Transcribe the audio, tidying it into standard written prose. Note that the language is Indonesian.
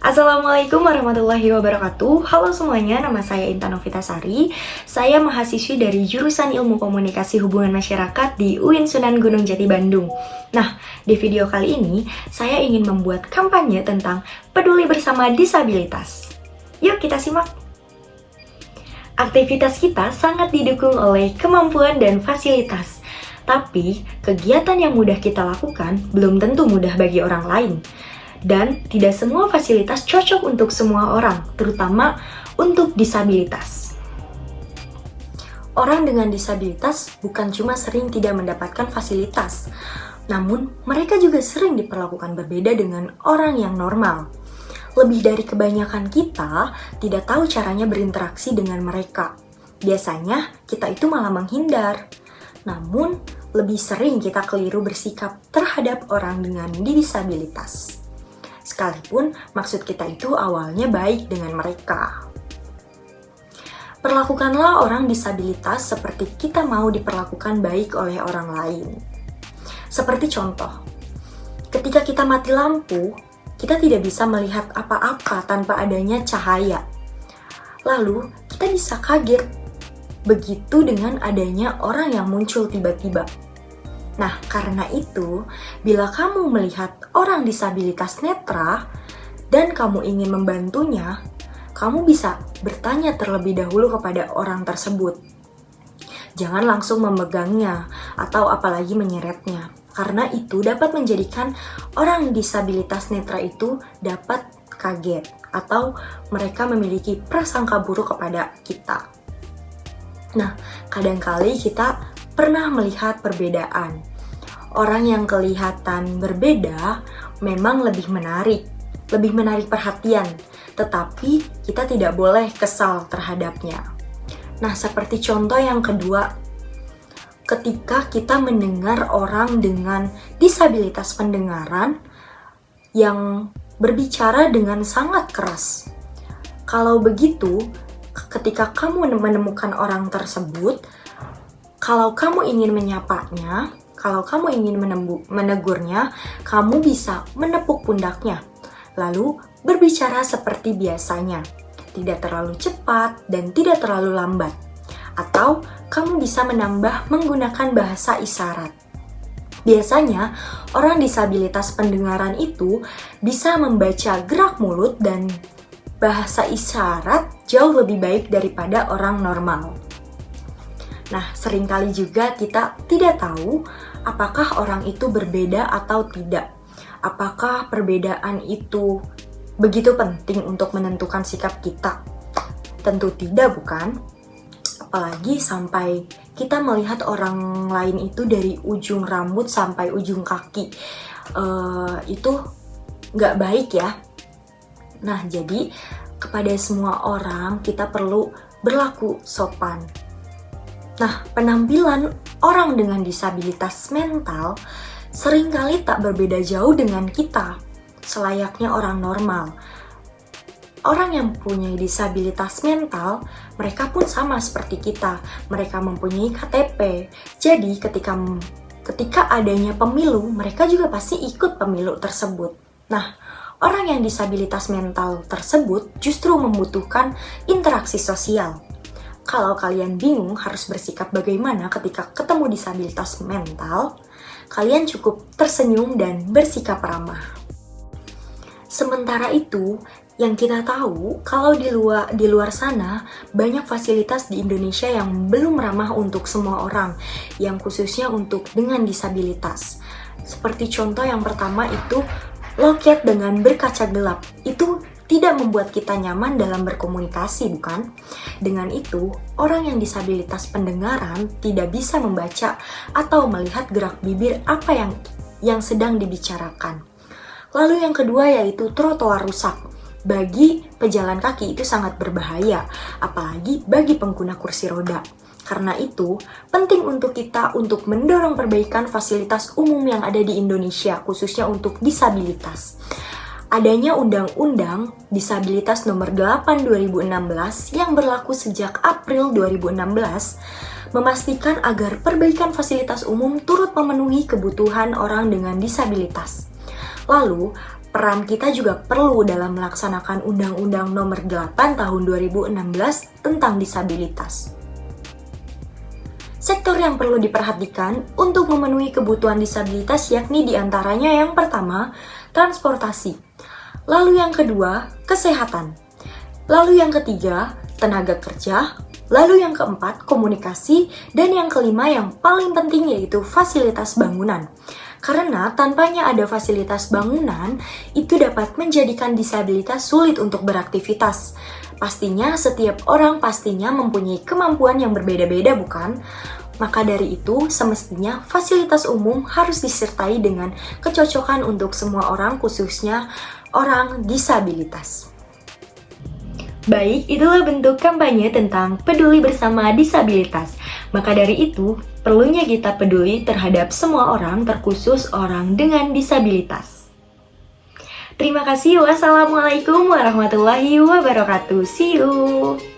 Assalamualaikum warahmatullahi wabarakatuh. Halo semuanya, nama saya Intan Novitasari. Saya mahasiswi dari jurusan Ilmu Komunikasi Hubungan Masyarakat di UIN Sunan Gunung Jati Bandung. Nah, di video kali ini saya ingin membuat kampanye tentang peduli bersama disabilitas. Yuk kita simak. Aktivitas kita sangat didukung oleh kemampuan dan fasilitas. Tapi, kegiatan yang mudah kita lakukan belum tentu mudah bagi orang lain. Dan tidak semua fasilitas cocok untuk semua orang, terutama untuk disabilitas. Orang dengan disabilitas bukan cuma sering tidak mendapatkan fasilitas, namun mereka juga sering diperlakukan berbeda dengan orang yang normal. Lebih dari kebanyakan kita tidak tahu caranya berinteraksi dengan mereka. Biasanya kita itu malah menghindar. Namun, lebih sering kita keliru bersikap terhadap orang dengan disabilitas. Sekalipun maksud kita itu awalnya baik dengan mereka. Perlakukanlah orang disabilitas seperti kita mau diperlakukan baik oleh orang lain. Seperti contoh, ketika kita mati lampu, kita tidak bisa melihat apa-apa tanpa adanya cahaya. Lalu, kita bisa kaget. Begitu dengan adanya orang yang muncul tiba-tiba. Nah, karena itu, bila kamu melihat orang disabilitas netra dan kamu ingin membantunya, kamu bisa bertanya terlebih dahulu kepada orang tersebut. Jangan langsung memegangnya atau apalagi menyeretnya, karena itu dapat menjadikan orang disabilitas netra itu dapat kaget atau mereka memiliki prasangka buruk kepada kita. Nah, kadangkali kita pernah melihat perbedaan. Orang yang kelihatan berbeda memang lebih menarik perhatian, tetapi kita tidak boleh kesal terhadapnya. Nah, seperti contoh yang kedua, ketika kita mendengar orang dengan disabilitas pendengaran yang berbicara dengan sangat keras. Kalau begitu, ketika kamu menemukan orang tersebut, kalau kamu ingin menyapanya, kalau kamu ingin menegurnya, kamu bisa menepuk pundaknya, lalu berbicara seperti biasanya, tidak terlalu cepat dan tidak terlalu lambat. Atau kamu bisa menambah menggunakan bahasa isyarat. Biasanya, orang disabilitas pendengaran itu bisa membaca gerak mulut dan bahasa isyarat jauh lebih baik daripada orang normal. Nah, seringkali juga kita tidak tahu apakah orang itu berbeda atau tidak. Apakah perbedaan itu begitu penting untuk menentukan sikap kita? Tentu tidak, bukan? Apalagi sampai kita melihat orang lain itu dari ujung rambut sampai ujung kaki. Itu nggak baik ya. Nah, jadi kepada semua orang kita perlu berlaku sopan. Nah, penampilan orang dengan disabilitas mental seringkali tak berbeda jauh dengan kita, selayaknya orang normal. Orang yang mempunyai disabilitas mental, mereka pun sama seperti kita. Mereka mempunyai KTP. Jadi, ketika adanya pemilu, mereka juga pasti ikut pemilu tersebut. Nah, orang yang disabilitas mental tersebut justru membutuhkan interaksi sosial. Kalau kalian bingung harus bersikap bagaimana ketika ketemu disabilitas mental, kalian cukup tersenyum dan bersikap ramah. Sementara itu, yang kita tahu, kalau di luar sana, banyak fasilitas di Indonesia yang belum ramah untuk semua orang, yang khususnya untuk dengan disabilitas. Seperti contoh yang pertama itu, loket dengan berkaca gelap. Itu tidak membuat kita nyaman dalam berkomunikasi, bukan? Dengan itu, orang yang disabilitas pendengaran tidak bisa membaca atau melihat gerak bibir apa yang sedang dibicarakan. Lalu yang kedua yaitu trotoar rusak. Bagi pejalan kaki itu sangat berbahaya, apalagi bagi pengguna kursi roda. Karena itu, penting untuk kita untuk mendorong perbaikan fasilitas umum yang ada di Indonesia, khususnya untuk disabilitas. Adanya Undang-Undang Disabilitas Nomor 8 2016 yang berlaku sejak April 2016 memastikan agar perbaikan fasilitas umum turut memenuhi kebutuhan orang dengan disabilitas. Lalu, peran kita juga perlu dalam melaksanakan Undang-Undang Nomor 8 Tahun 2016 tentang disabilitas. Sektor yang perlu diperhatikan untuk memenuhi kebutuhan disabilitas yakni diantaranya yang pertama, transportasi. Lalu yang kedua, kesehatan. Lalu yang ketiga, tenaga kerja. Lalu yang keempat, komunikasi. Dan yang kelima yang paling penting yaitu fasilitas bangunan. Karena tanpanya ada fasilitas bangunan, itu dapat menjadikan disabilitas sulit untuk beraktivitas. Pastinya setiap orang pastinya mempunyai kemampuan yang berbeda-beda, bukan? Maka dari itu, semestinya fasilitas umum harus disertai dengan kecocokan untuk semua orang, khususnya orang disabilitas. Baik, itulah bentuk kampanye tentang peduli bersama disabilitas. Maka dari itu, perlunya kita peduli terhadap semua orang, terkhusus orang dengan disabilitas. Terima kasih. Wassalamualaikum warahmatullahi wabarakatuh. See you.